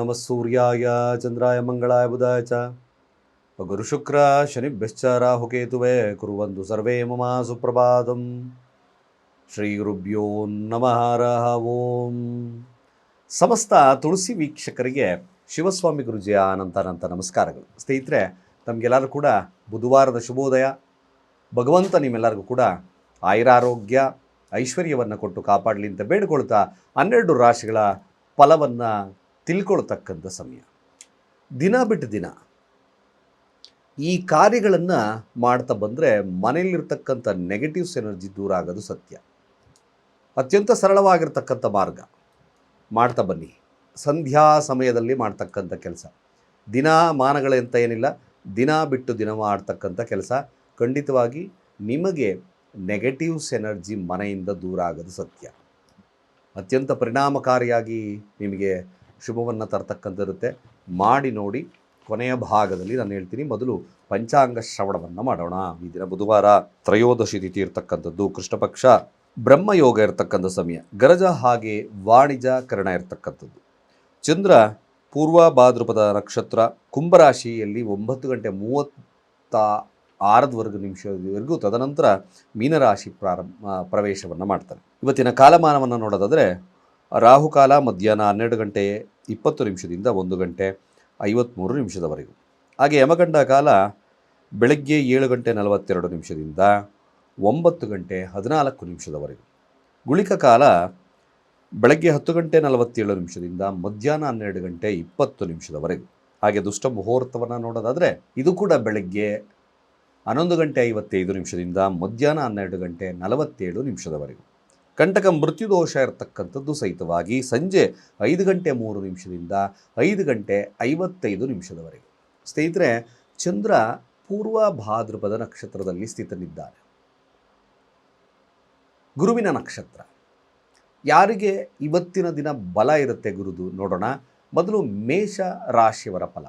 ನಮಃ ಸೂರ್ಯಾಯ ಚಂದ್ರಾಯ ಮಂಗಳಾಯ ಬುಧಾಯ ಚ ಗುರುಶುಕ್ರ ಶನಿಭ್ಯಶ್ಚ ರಾಹುಕೇತುವೇ ಕುರ್ವಂತು ಸರ್ವೇ ಮಮ ಸುಪ್ರಭಾತಂ. ಶ್ರೀ ಗುರುಭ್ಯೋ ನಮಃ ಹರಃ ಓಂ. ಸಮಸ್ತ ತುಳಸಿ ವೀಕ್ಷಕರಿಗೆ ಶಿವಸ್ವಾಮಿ ಗುರುಜಿಯ ಅನಂತ ನಮಸ್ಕಾರಗಳು. ಸ್ನೇಹಿತರೆ, ತಮಗೆಲ್ಲರೂ ಕೂಡ ಬುಧವಾರದ ಶುಭೋದಯ. ಭಗವಂತ ನಿಮ್ಮೆಲ್ಲರಿಗೂ ಕೂಡ ಆಯುರಾರೋಗ್ಯ ಐಶ್ವರ್ಯವನ್ನು ಕೊಟ್ಟು ಕಾಪಾಡಲಿ ಅಂತ ಬೇಡಿಕೊಳ್ತಾ 12 ರಾಶಿಗಳ ಫಲವನ್ನು ತಿಳ್ಕೊಳ್ತಕ್ಕಂಥ ಸಮಯ. ದಿನ ಬಿಟ್ಟು ದಿನ ಈ ಕಾರ್ಯಗಳನ್ನು ಮಾಡ್ತಾ ಬಂದರೆ ಮನೆಯಲ್ಲಿರ್ತಕ್ಕಂಥ ನೆಗೆಟಿವ್ಸ್ ಎನರ್ಜಿ ದೂರ ಆಗೋದು ಸತ್ಯ. ಅತ್ಯಂತ ಸರಳವಾಗಿರ್ತಕ್ಕಂಥ ಮಾರ್ಗ ಮಾಡ್ತಾ ಬನ್ನಿ. ಸಂಧ್ಯಾ ಸಮಯದಲ್ಲಿ ಮಾಡ್ತಕ್ಕಂಥ ಕೆಲಸ, ದಿನ ಮಾನಗಳಂತ ಏನಿಲ್ಲ, ದಿನ ಬಿಟ್ಟು ದಿನ ಮಾಡ್ತಕ್ಕಂಥ ಕೆಲಸ ಖಂಡಿತವಾಗಿ ನಿಮಗೆ ನೆಗೆಟಿವ್ಸ್ ಎನರ್ಜಿ ಮನೆಯಿಂದ ದೂರ ಆಗೋದು ಸತ್ಯ. ಅತ್ಯಂತ ಪರಿಣಾಮಕಾರಿಯಾಗಿ ನಿಮಗೆ ಶುಭವನ್ನು ತರ್ತಕ್ಕಂಥಿರುತ್ತೆ. ಮಾಡಿ ನೋಡಿ. ಕೊನೆಯ ಭಾಗದಲ್ಲಿ ನಾನು ಹೇಳ್ತೀನಿ. ಮೊದಲು ಪಂಚಾಂಗ ಶ್ರವಣವನ್ನು ಮಾಡೋಣ. ಈ ದಿನ ಬುಧವಾರ ತ್ರಯೋದಶಿ ತಿಥಿ ಇರ್ತಕ್ಕಂಥದ್ದು, ಕೃಷ್ಣ ಪಕ್ಷ, ಬ್ರಹ್ಮಯೋಗ ಇರ್ತಕ್ಕಂಥ ಸಮಯ, ಗರಜ ಹಾಗೆ ವಾಣಿಜ್ಯ ಕರಣ ಇರ್ತಕ್ಕಂಥದ್ದು. ಚಂದ್ರ ಪೂರ್ವ ಭಾದ್ರಪದ ನಕ್ಷತ್ರ ಕುಂಭರಾಶಿಯಲ್ಲಿ 9:36 ನಿಮಿಷದವರೆಗೂ, ತದನಂತರ ಮೀನರಾಶಿ ಪ್ರವೇಶವನ್ನು ಮಾಡ್ತಾನೆ. ಇವತ್ತಿನ ಕಾಲಮಾನವನ್ನು ನೋಡೋದಾದರೆ ರಾಹುಕಾಲ ಮಧ್ಯಾಹ್ನ 12:20 1:53 ಹಾಗೆ ಯಮಗಂಡ ಕಾಲ ಬೆಳಗ್ಗೆ 7:42 9:14 ಗುಳಿಕ ಕಾಲ ಬೆಳಗ್ಗೆ 10:47 ಮಧ್ಯಾಹ್ನ 12:20 ಹಾಗೆ ದುಷ್ಟ ಮುಹೂರ್ತವನ್ನು ನೋಡೋದಾದರೆ ಇದು ಕೂಡ ಬೆಳಗ್ಗೆ 11:55 ಮಧ್ಯಾಹ್ನ 12:47 ಕಂಟಕ ಮೃತ್ಯುದೋಷ ಇರತಕ್ಕಂಥದ್ದು ಸಹಿತವಾಗಿ ಸಂಜೆ 5:03 5:55 ಸ್ನೇಹಿತರೆ, ಚಂದ್ರ ಪೂರ್ವ ಭಾದ್ರಪದ ನಕ್ಷತ್ರದಲ್ಲಿ ಸ್ಥಿತನಿದ್ದಾನೆ. ಗುರುವಿನ ನಕ್ಷತ್ರ. ಯಾರಿಗೆ ಇವತ್ತಿನ ದಿನ ಬಲ ಇರುತ್ತೆ ಗುರುದು ನೋಡೋಣ. ಮೊದಲು ಮೇಷ ರಾಶಿಯವರ ಫಲ.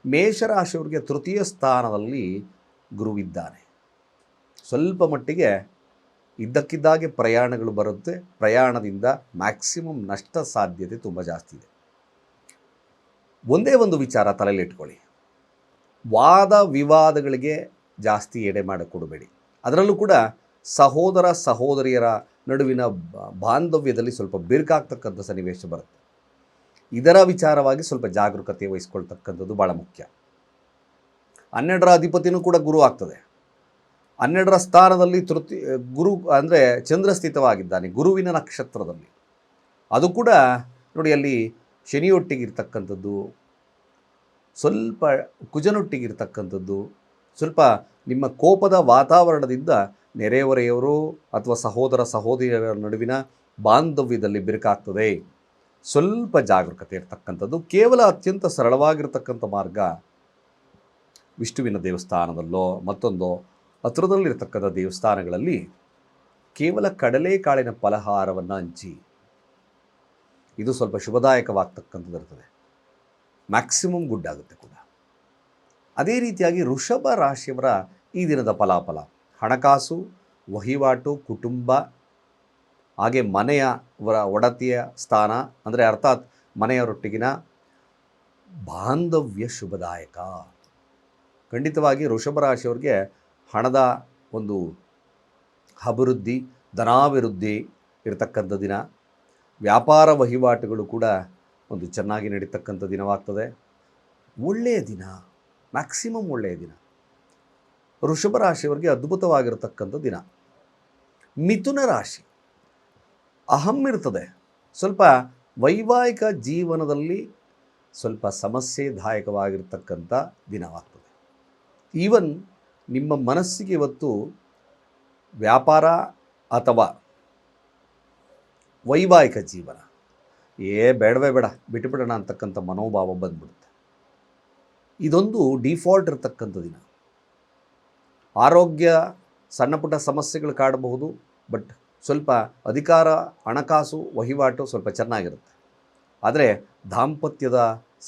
ಮೇಷರಾಶಿಯವರಿಗೆ ತೃತೀಯ ಸ್ಥಾನದಲ್ಲಿ ಗುರುವಿದ್ದಾನೆ. ಸ್ವಲ್ಪ ಮಟ್ಟಿಗೆ ಇದ್ದಕ್ಕಿದ್ದಾಗೆ ಪ್ರಯಾಣಗಳು ಬರುತ್ತೆ. ಪ್ರಯಾಣದಿಂದ ಮ್ಯಾಕ್ಸಿಮಮ್ ನಷ್ಟ ಸಾಧ್ಯತೆ ತುಂಬ ಜಾಸ್ತಿ ಇದೆ. ಒಂದೇ ಒಂದು ವಿಚಾರ ತಲೆಯಲ್ಲಿ ಇಟ್ಕೊಳ್ಳಿ, ವಾದ ವಿವಾದಗಳಿಗೆ ಜಾಸ್ತಿ ಎಡೆ ಮಾಡಿಕೊಡಬೇಡಿ. ಅದರಲ್ಲೂ ಕೂಡ ಸಹೋದರ ಸಹೋದರಿಯರ ನಡುವಿನ ಬಾಂಧವ್ಯದಲ್ಲಿ ಸ್ವಲ್ಪ ಬಿರುಕಾಗ್ತಕ್ಕಂಥ ಸನ್ನಿವೇಶ ಬರುತ್ತೆ. ಇದರ ವಿಚಾರವಾಗಿ ಸ್ವಲ್ಪ ಜಾಗರೂಕತೆ ವಹಿಸ್ಕೊಳ್ತಕ್ಕಂಥದ್ದು ಭಾಳ ಮುಖ್ಯ. 12ರ ಅಧಿಪತಿನೂ ಕೂಡ ಗುರು ಆಗ್ತದೆ. 12ರ ಸ್ಥಾನದಲ್ಲಿ ಗುರು ಅಂದರೆ ಚಂದ್ರ ಸ್ಥಿತವಾಗಿದ್ದಾನೆ ಗುರುವಿನ ನಕ್ಷತ್ರದಲ್ಲಿ. ಅದು ಕೂಡ ನೋಡಿ, ಅಲ್ಲಿ ಶನಿಯೊಟ್ಟಿಗಿರ್ತಕ್ಕಂಥದ್ದು, ಸ್ವಲ್ಪ ಕುಜನೊಟ್ಟಿಗಿರ್ತಕ್ಕಂಥದ್ದು, ಸ್ವಲ್ಪ ನಿಮ್ಮ ಕೋಪದ ವಾತಾವರಣದಿಂದ ನೆರೆಹೊರೆಯವರು ಅಥವಾ ಸಹೋದರ ಸಹೋದರಿಯರ ನಡುವಿನ ಬಾಂಧವ್ಯದಲ್ಲಿ ಬಿರುಕಾಗ್ತದೆ. ಸ್ವಲ್ಪ ಜಾಗರೂಕತೆ ಇರ್ತಕ್ಕಂಥದ್ದು. ಕೇವಲ ಅತ್ಯಂತ ಸರಳವಾಗಿರ್ತಕ್ಕಂಥ ಮಾರ್ಗ, ವಿಷ್ಣುವಿನ ದೇವಸ್ಥಾನದಲ್ಲೋ ಮತ್ತೊಂದು ಹತ್ತಿರದಲ್ಲಿರ್ತಕ್ಕಂಥ ದೇವಸ್ಥಾನಗಳಲ್ಲಿ ಕೇವಲ ಕಡಲೆಕಾಳಿನ ಫಲಹಾರವನ್ನು ಹಂಚಿ, ಇದು ಸ್ವಲ್ಪ ಶುಭದಾಯಕವಾಗ್ತಕ್ಕಂಥದ್ದು ಇರ್ತದೆ. ಮ್ಯಾಕ್ಸಿಮಮ್ ಗುಡ್ ಆಗುತ್ತೆ ಕೂಡ. ಅದೇ ರೀತಿಯಾಗಿ ವೃಷಭ ರಾಶಿಯವರ ಈ ದಿನದ ಫಲಾಫಲ, ಹಣಕಾಸು, ವಹಿವಾಟು, ಕುಟುಂಬ, ಹಾಗೆ ಮನೆಯವರ ಒಡತಿಯ ಸ್ಥಾನ ಅಂದರೆ ಅರ್ಥಾತ್ ಮನೆಯವರೊಟ್ಟಿಗಿನ ಬಾಂಧವ್ಯ ಶುಭದಾಯಕ. ಖಂಡಿತವಾಗಿ ವೃಷಭ ರಾಶಿಯವ್ರಿಗೆ ಹಣದ ಒಂದು ಅಭಿವೃದ್ಧಿ, ಧನಾಭಿವೃದ್ಧಿ ಇರತಕ್ಕಂಥ ದಿನ. ವ್ಯಾಪಾರ ವಹಿವಾಟುಗಳು ಕೂಡ ಒಂದು ಚೆನ್ನಾಗಿ ನಡೀತಕ್ಕಂಥ ದಿನವಾಗ್ತದೆ. ಒಳ್ಳೆಯ ದಿನ, ಮ್ಯಾಕ್ಸಿಮಮ್ ಒಳ್ಳೆಯ ದಿನ. ವೃಷಭ ರಾಶಿಯವರಿಗೆ ಅದ್ಭುತವಾಗಿರತಕ್ಕಂಥ ದಿನ. ಮಿಥುನ ರಾಶಿ ಅಹಂ ಇರ್ತದೆ. ಸ್ವಲ್ಪ ವೈವಾಹಿಕ ಜೀವನದಲ್ಲಿ ಸ್ವಲ್ಪ ಸಮಸ್ಯೆದಾಯಕವಾಗಿರ್ತಕ್ಕಂಥ ದಿನವಾಗ್ತದೆ. ಈವನ್ ನಿಮ್ಮ ಮನಸ್ಸಿಗೆ ಇವತ್ತು ವ್ಯಾಪಾರ ಅಥವಾ ವೈವಾಹಿಕ ಜೀವನ ಬೇಡವೇ ಬೇಡ, ಬಿಟ್ಟುಬಿಡೋಣ ಅಂತಕ್ಕಂಥ ಮನೋಭಾವ ಬಂದ್ಬಿಡುತ್ತೆ. ಇದೊಂದು ಡಿಫಾಲ್ಟ್ ಇರತಕ್ಕಂಥ ದಿನ. ಆರೋಗ್ಯ ಸಣ್ಣ ಪುಟ್ಟ ಸಮಸ್ಯೆಗಳು ಕಾಡಬಹುದು, ಬಟ್ ಸ್ವಲ್ಪ ಅಧಿಕಾರ, ಹಣಕಾಸು, ವಹಿವಾಟು ಸ್ವಲ್ಪ ಚೆನ್ನಾಗಿರುತ್ತೆ. ಆದರೆ ದಾಂಪತ್ಯದ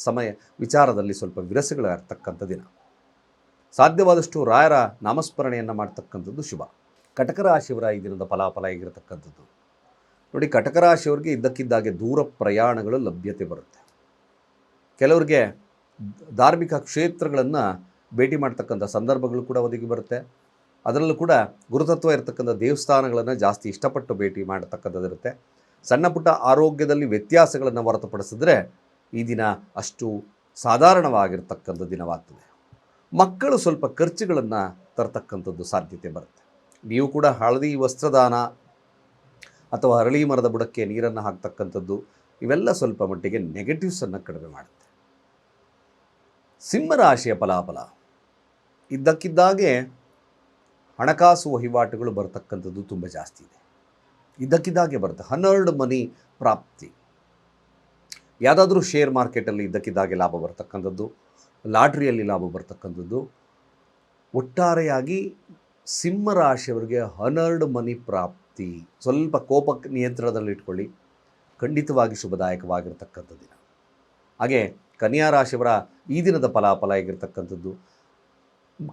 ಸಮಯ ವಿಚಾರದಲ್ಲಿ ಸ್ವಲ್ಪ ವಿರಸಗಳಿರ್ತಕ್ಕಂಥ ದಿನ. ಸಾಧ್ಯವಾದಷ್ಟು ರಾಯರ ನಾಮಸ್ಮರಣೆಯನ್ನು ಮಾಡ್ತಕ್ಕಂಥದ್ದು ಶುಭ. ಕಟಕ ರಾಶಿಯವರ ಈ ದಿನದ ಫಲಾಫಲ ಹೇಗಿರತಕ್ಕಂಥದ್ದು ನೋಡಿ. ಕಟಕ ರಾಶಿಯವರಿಗೆ ಇದ್ದಕ್ಕಿದ್ದಾಗೆ ದೂರ ಪ್ರಯಾಣಗಳು ಲಭ್ಯತೆ ಬರುತ್ತೆ. ಕೆಲವರಿಗೆ ಧಾರ್ಮಿಕ ಕ್ಷೇತ್ರಗಳನ್ನು ಭೇಟಿ ಮಾಡ್ತಕ್ಕಂಥ ಸಂದರ್ಭಗಳು ಕೂಡ ಒದಗಿ ಬರುತ್ತೆ. ಅದರಲ್ಲೂ ಕೂಡ ಗುರುತತ್ವ ಇರತಕ್ಕಂಥ ದೇವಸ್ಥಾನಗಳನ್ನು ಜಾಸ್ತಿ ಇಷ್ಟಪಟ್ಟು ಭೇಟಿ ಮಾಡತಕ್ಕಂಥದ್ದಿರುತ್ತೆ. ಸಣ್ಣ ಪುಟ್ಟ ಆರೋಗ್ಯದಲ್ಲಿ ವ್ಯತ್ಯಾಸಗಳನ್ನು ಹೊರತುಪಡಿಸಿದ್ರೆ ಈ ದಿನ ಅಷ್ಟು ಸಾಧಾರಣವಾಗಿರ್ತಕ್ಕಂಥ ದಿನವಾಗ್ತದೆ. ಮಕ್ಕಳು ಸ್ವಲ್ಪ ಖರ್ಚುಗಳನ್ನು ತರ್ತಕ್ಕಂಥದ್ದು ಸಾಧ್ಯತೆ ಬರುತ್ತೆ. ನೀವು ಕೂಡ ಹಳದಿ ವಸ್ತ್ರದಾನ ಅಥವಾ ಅರಳಿ ಮರದ ಬುಡಕ್ಕೆ ನೀರನ್ನು ಹಾಕ್ತಕ್ಕಂಥದ್ದು ಇವೆಲ್ಲ ಸ್ವಲ್ಪ ಮಟ್ಟಿಗೆ ನೆಗೆಟಿವ್ಸನ್ನು ಕಡಿಮೆ ಮಾಡುತ್ತೆ. ಸಿಂಹರಾಶಿಯ ಫಲಾಫಲ ಇದ್ದಕ್ಕಿದ್ದಾಗೆ ಹಣಕಾಸು ವಹಿವಾಟುಗಳು ಬರ್ತಕ್ಕಂಥದ್ದು ತುಂಬ ಜಾಸ್ತಿ ಇದೆ. ಇದ್ದಕ್ಕಿದ್ದಾಗೆ ಬರುತ್ತೆ. ಹನ್ನೆರಡು ಮನಿ ಪ್ರಾಪ್ತಿ. ಯಾವುದಾದ್ರೂ ಶೇರ್ ಮಾರ್ಕೆಟಲ್ಲಿ ಇದ್ದಕ್ಕಿದ್ದಾಗೆ ಲಾಭ ಬರ್ತಕ್ಕಂಥದ್ದು, ಲಾಟ್ರಿಯಲ್ಲಿ ಲಾಭ ಬರ್ತಕ್ಕಂಥದ್ದು. ಒಟ್ಟಾರೆಯಾಗಿ ಸಿಂಹರಾಶಿಯವರಿಗೆ 12 ಮನಿ ಪ್ರಾಪ್ತಿ. ಸ್ವಲ್ಪ ಕೋಪ ನಿಯಂತ್ರಣದಲ್ಲಿಟ್ಕೊಳ್ಳಿ, ಖಂಡಿತವಾಗಿ ಶುಭದಾಯಕವಾಗಿರ್ತಕ್ಕಂಥ ದಿನ. ಹಾಗೆ ಕನ್ಯಾ ರಾಶಿಯವರ ಈ ದಿನದ ಫಲಾಫಲ ಆಗಿರ್ತಕ್ಕಂಥದ್ದು,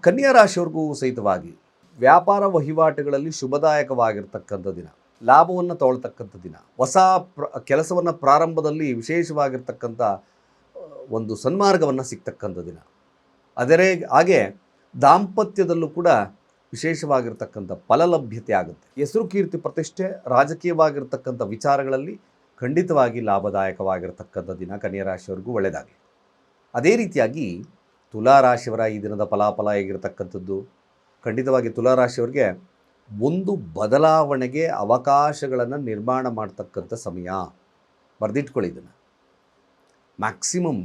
ಕನ್ಯಾ ರಾಶಿಯವ್ರಿಗೂ ಸಹಿತವಾಗಿ ವ್ಯಾಪಾರ ವಹಿವಾಟುಗಳಲ್ಲಿ ಶುಭದಾಯಕವಾಗಿರ್ತಕ್ಕಂಥ ದಿನ, ಲಾಭವನ್ನು ತಗೊಳ್ತಕ್ಕಂಥ ದಿನ, ಹೊಸ ಕೆಲಸವನ್ನು ಪ್ರಾರಂಭದಲ್ಲಿ ವಿಶೇಷವಾಗಿರ್ತಕ್ಕಂಥ ಒಂದು ಸನ್ಮಾರ್ಗವನ್ನು ಸಿಗ್ತಕ್ಕಂಥ ದಿನ. ಹಾಗೆ ದಾಂಪತ್ಯದಲ್ಲೂ ಕೂಡ ವಿಶೇಷವಾಗಿರ್ತಕ್ಕಂಥ ಫಲಲಭ್ಯತೆ ಆಗುತ್ತೆ. ಹೆಸರು ಕೀರ್ತಿ ಪ್ರತಿಷ್ಠೆ ರಾಜಕೀಯವಾಗಿರ್ತಕ್ಕಂಥ ವಿಚಾರಗಳಲ್ಲಿ ಖಂಡಿತವಾಗಿ ಲಾಭದಾಯಕವಾಗಿರ್ತಕ್ಕಂಥ ದಿನ. ಕನ್ಯಾ ರಾಶಿಯವರಿಗೂ ಒಳ್ಳೆಯದಾಗಲಿ. ಅದೇ ರೀತಿಯಾಗಿ ತುಲಾರಾಶಿಯವರ ಈ ದಿನದ ಫಲಾಫಲ ಹೇಗಿರ್ತಕ್ಕಂಥದ್ದು, ಖಂಡಿತವಾಗಿ ತುಲಾರಾಶಿಯವರಿಗೆ ಒಂದು ಬದಲಾವಣೆಗೆ ಅವಕಾಶಗಳನ್ನು ನಿರ್ಮಾಣ ಮಾಡ್ತಕ್ಕಂಥ ಸಮಯ. ಬರೆದಿಟ್ಕೊಳ್ಳಿ ಇದನ್ನು. ಮ್ಯಾಕ್ಸಿಮಮ್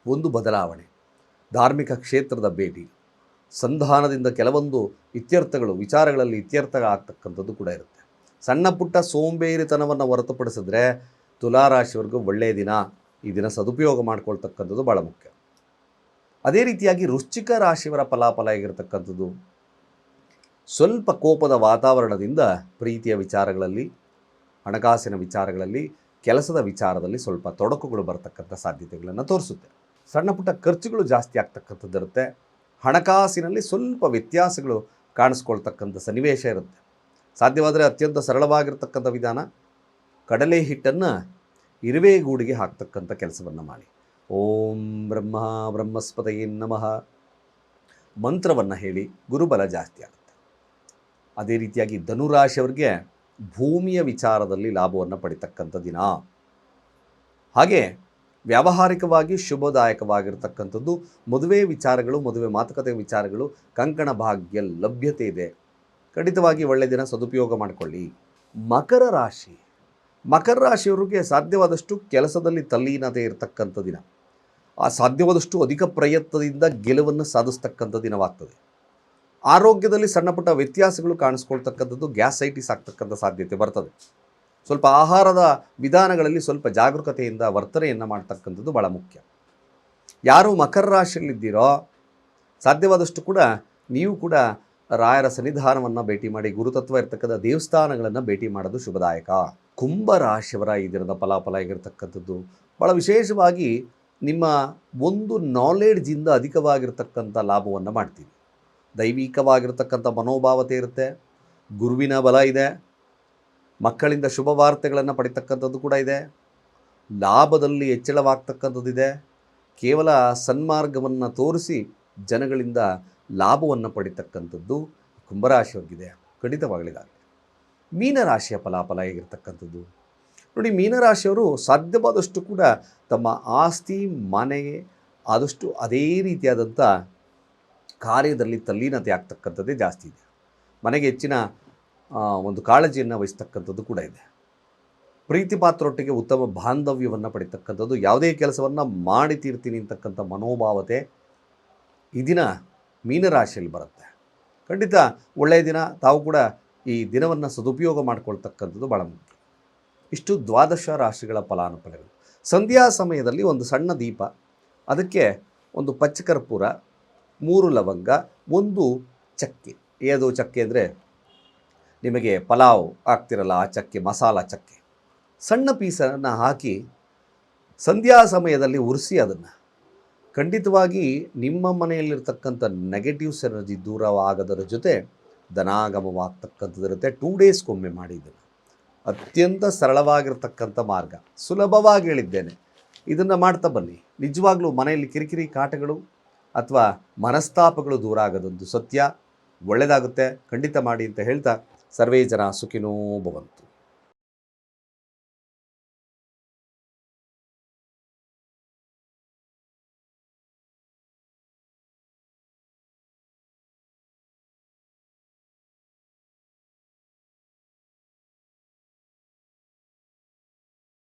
ಒಂದು ಬದಲಾವಣೆ, ಧಾರ್ಮಿಕ ಕ್ಷೇತ್ರದ ಭೇಟಿ, ಸಂಧಾನದಿಂದ ಕೆಲವೊಂದು ಇತ್ಯರ್ಥಗಳು ವಿಚಾರಗಳಲ್ಲಿ ಇತ್ಯರ್ಥ ಆಗ್ತಕ್ಕಂಥದ್ದು ಕೂಡ ಇರುತ್ತೆ. ಸಣ್ಣ ಪುಟ್ಟ ಸೋಂಬೇರಿತನವನ್ನು ಹೊರತುಪಡಿಸಿದ್ರೆ ತುಲಾರಾಶಿಯವರೆಗೂ ಒಳ್ಳೆಯ ದಿನ. ಈ ದಿನ ಸದುಪಯೋಗ ಮಾಡ್ಕೊಳ್ತಕ್ಕಂಥದ್ದು ಭಾಳ ಮುಖ್ಯ. ಅದೇ ರೀತಿಯಾಗಿ ವೃಶ್ಚಿಕ ರಾಶಿಯವರ ಫಲಾಫಲ ಆಗಿರ್ತಕ್ಕಂಥದ್ದು, ಸ್ವಲ್ಪ ಕೋಪದ ವಾತಾವರಣದಿಂದ ಪ್ರೀತಿಯ ವಿಚಾರಗಳಲ್ಲಿ, ಹಣಕಾಸಿನ ವಿಚಾರಗಳಲ್ಲಿ, ಕೆಲಸದ ವಿಚಾರದಲ್ಲಿ ಸ್ವಲ್ಪ ತೊಡಕುಗಳು ಬರ್ತಕ್ಕಂಥ ಸಾಧ್ಯತೆಗಳನ್ನು ತೋರಿಸುತ್ತೆ. ಸಣ್ಣ ಪುಟ್ಟ ಖರ್ಚುಗಳು ಜಾಸ್ತಿ ಆಗ್ತಕ್ಕಂಥದ್ದಿರುತ್ತೆ. ಹಣಕಾಸಿನಲ್ಲಿ ಸ್ವಲ್ಪ ವ್ಯತ್ಯಾಸಗಳು ಕಾಣಿಸ್ಕೊಳ್ತಕ್ಕಂಥ ಸನ್ನಿವೇಶ ಇರುತ್ತೆ. ಸಾಧ್ಯವಾದರೆ ಅತ್ಯಂತ ಸರಳವಾಗಿರ್ತಕ್ಕಂಥ ವಿಧಾನ, ಕಡಲೆ ಹಿಟ್ಟನ್ನು ಇರುವೆ ಗೂಡಿಗೆ ಹಾಕ್ತಕ್ಕಂಥ ಕೆಲಸವನ್ನು ಮಾಡಿ. ಓಂ ಬ್ರಹ್ಮ ಬ್ರಹ್ಮಸ್ಪತಯೇ ನಮಃ ಮಂತ್ರವನ್ನು ಹೇಳಿ ಗುರುಬಲ ಜಾಸ್ತಿ ಆಗುತ್ತೆ. ಅದೇ ರೀತಿಯಾಗಿ ಧನುರಾಶಿಯವರಿಗೆ ಭೂಮಿಯ ವಿಚಾರದಲ್ಲಿ ಲಾಭವನ್ನು ಪಡಿತಕ್ಕಂಥ ದಿನ. ಹಾಗೆ ವ್ಯಾವಹಾರಿಕವಾಗಿ ಶುಭದಾಯಕವಾಗಿರ್ತಕ್ಕಂಥದ್ದು. ಮದುವೆ ವಿಚಾರಗಳು, ಮದುವೆ ಮಾತುಕತೆ ವಿಚಾರಗಳು, ಕಂಕಣ ಭಾಗ್ಯ ಲಭ್ಯತೆ ಇದೆ. ಖಂಡಿತವಾಗಿ ಒಳ್ಳೆಯ ದಿನ, ಸದುಪಯೋಗ ಮಾಡಿಕೊಳ್ಳಿ. ಮಕರ ರಾಶಿ, ಮಕರ ರಾಶಿಯವರಿಗೆ ಸಾಧ್ಯವಾದಷ್ಟು ಕೆಲಸದಲ್ಲಿ ತಲ್ಲೀನತೆ ಇರತಕ್ಕಂಥ ದಿನ. ಸಾಧ್ಯವಾದಷ್ಟು ಅಧಿಕ ಪ್ರಯತ್ನದಿಂದ ಗೆಲುವನ್ನು ಸಾಧಿಸ್ತಕ್ಕಂಥ ದಿನವಾಗ್ತದೆ. ಆರೋಗ್ಯದಲ್ಲಿ ಸಣ್ಣ ಪುಟ್ಟ ವ್ಯತ್ಯಾಸಗಳು ಕಾಣಿಸ್ಕೊಳ್ತಕ್ಕಂಥದ್ದು, ಗ್ಯಾಸೈಟಿಸ್ ಆಗ್ತಕ್ಕಂಥ ಸಾಧ್ಯತೆ ಬರ್ತದೆ. ಸ್ವಲ್ಪ ಆಹಾರದ ವಿಧಾನಗಳಲ್ಲಿ ಸ್ವಲ್ಪ ಜಾಗರೂಕತೆಯಿಂದ ವರ್ತನೆಯನ್ನು ಮಾಡ್ತಕ್ಕಂಥದ್ದು ಭಾಳ ಮುಖ್ಯ. ಯಾರು ಮಕರ ರಾಶಿಯಲ್ಲಿದ್ದೀರೋ ಸಾಧ್ಯವಾದಷ್ಟು ಕೂಡ ನೀವು ಕೂಡ ರಾಯರ ಸನ್ನಿಧಾನವನ್ನು ಭೇಟಿ ಮಾಡಿ, ಗುರುತತ್ವ ಇರ್ತಕ್ಕಂಥ ದೇವಸ್ಥಾನಗಳನ್ನು ಭೇಟಿ ಮಾಡೋದು ಶುಭದಾಯಕ. ಕುಂಭ ರಾಶಿಯವರ ಈ ದಿನದ ಫಲಾಫಲ ಆಗಿರ್ತಕ್ಕಂಥದ್ದು ಭಾಳ ವಿಶೇಷವಾಗಿ ನಿಮ್ಮ ಒಂದು ನಾಲೆಡ್ಜಿಂದ ಅಧಿಕವಾಗಿರ್ತಕ್ಕಂಥ ಲಾಭವನ್ನು ಮಾಡ್ತೀವಿ. ದೈವಿಕವಾಗಿರ್ತಕ್ಕಂಥ ಮನೋಭಾವತೆ ಇರುತ್ತೆ, ಗುರುವಿನ ಬಲ ಇದೆ, ಮಕ್ಕಳಿಂದ ಶುಭ ವಾರ್ತೆಗಳನ್ನು ಪಡಿತಕ್ಕಂಥದ್ದು ಕೂಡ ಇದೆ, ಲಾಭದಲ್ಲಿ ಹೆಚ್ಚಳವಾಗ್ತಕ್ಕಂಥದ್ದಿದೆ. ಕೇವಲ ಸನ್ಮಾರ್ಗವನ್ನು ತೋರಿಸಿ ಜನಗಳಿಂದ ಲಾಭವನ್ನು ಪಡಿತಕ್ಕಂಥದ್ದು ಕುಂಭರಾಶಿಯವರಿಗಿದೆ. ಖಂಡಿತವಾಗಲಿದ್ದಾರೆ. ಮೀನರಾಶಿಯ ಫಲಾಫಲ ಹೇಗಿರ್ತಕ್ಕಂಥದ್ದು ನೋಡಿ. ಮೀನರಾಶಿಯವರು ಸಾಧ್ಯವಾದಷ್ಟು ಕೂಡ ತಮ್ಮ ಆಸ್ತಿ ಮನೆಗೆ ಆದಷ್ಟು ಅದೇ ರೀತಿಯಾದಂಥ ಕಾರ್ಯದಲ್ಲಿ ತಲ್ಲೀನತೆ ಆಗ್ತಕ್ಕಂಥದ್ದೇ ಜಾಸ್ತಿ ಇದೆ. ಮನೆಗೆ ಹೆಚ್ಚಿನ ಒಂದು ಕಾಳಜಿಯನ್ನು ವಹಿಸ್ತಕ್ಕಂಥದ್ದು ಕೂಡ ಇದೆ. ಪ್ರೀತಿ ಪಾತ್ರರೊಟ್ಟಿಗೆ ಉತ್ತಮ ಬಾಂಧವ್ಯವನ್ನು ಪಡಿತಕ್ಕಂಥದ್ದು, ಯಾವುದೇ ಕೆಲಸವನ್ನು ಮಾಡಿ ತೀರ್ತೀನಿ ಅಂತಕ್ಕಂಥ ಮನೋಭಾವತೆ ಈ ದಿನ ಮೀನರಾಶಿಯಲ್ಲಿ ಬರುತ್ತೆ. ಖಂಡಿತ ಒಳ್ಳೆಯ ದಿನ. ತಾವು ಕೂಡ ಈ ದಿನವನ್ನು ಸದುಪಯೋಗ ಮಾಡಿಕೊಳ್ತಕ್ಕಂಥದ್ದು ಭಾಳ ಮುಖ್ಯ. ಇಷ್ಟು ದ್ವಾದಶ ರಾಶಿಗಳ ಫಲಾನುಫಲಗಳು. ಸಂಧ್ಯಾ ಸಮಯದಲ್ಲಿ ಒಂದು ಸಣ್ಣ ದೀಪ, ಅದಕ್ಕೆ ಒಂದು ಪಚ್ಚಕರ್ಪೂರ, 3 ಲವಂಗ, 1 ಚಕ್ಕೆ. ಏದು ಚಕ್ಕೆ ಅಂದರೆ ನಿಮಗೆ ಪಲಾವ್ ಆಗ್ತಿರಲ್ಲ ಆ ಚಕ್ಕೆ, ಮಸಾಲ ಚಕ್ಕೆ, ಸಣ್ಣ ಪೀಸನ್ನು ಹಾಕಿ ಸಂಧ್ಯಾ ಸಮಯದಲ್ಲಿ ಉರಿಸಿ ಅದನ್ನು ಖಂಡಿತವಾಗಿ ನಿಮ್ಮ ಮನೆಯಲ್ಲಿರ್ತಕ್ಕಂಥ ನೆಗೆಟಿವ್ಸ್ ಎನರ್ಜಿ ದೂರವಾಗೋದರ ಜೊತೆ ಧನಾಗಮವಾಗ್ತಕ್ಕಂಥದ್ದಿರುತ್ತೆ. 2 ಡೇಸ್ಗೊಮ್ಮೆ ಮಾಡಿ ಇದನ್ನು. ಅತ್ಯಂತ ಸರಳವಾಗಿರ್ತಕ್ಕಂಥ ಮಾರ್ಗ, ಸುಲಭವಾಗಿ ಹೇಳಿದ್ದೇನೆ. ಇದನ್ನು ಮಾಡ್ತಾ ಬನ್ನಿ. ನಿಜವಾಗ್ಲೂ ಮನೆಯಲ್ಲಿ ಕಿರಿಕಿರಿ ಕಾಟಗಳು ಅಥವಾ ಮನಸ್ತಾಪಗಳು ದೂರ ಆಗೋದೊಂದು ಸತ್ಯ. ಒಳ್ಳೆಯದಾಗುತ್ತೆ, ಖಂಡಿತ ಮಾಡಿ ಅಂತ ಹೇಳ್ತಾ ಸರ್ವೇ ಜನ ಸುಖಿನೋ ಭವಂತು.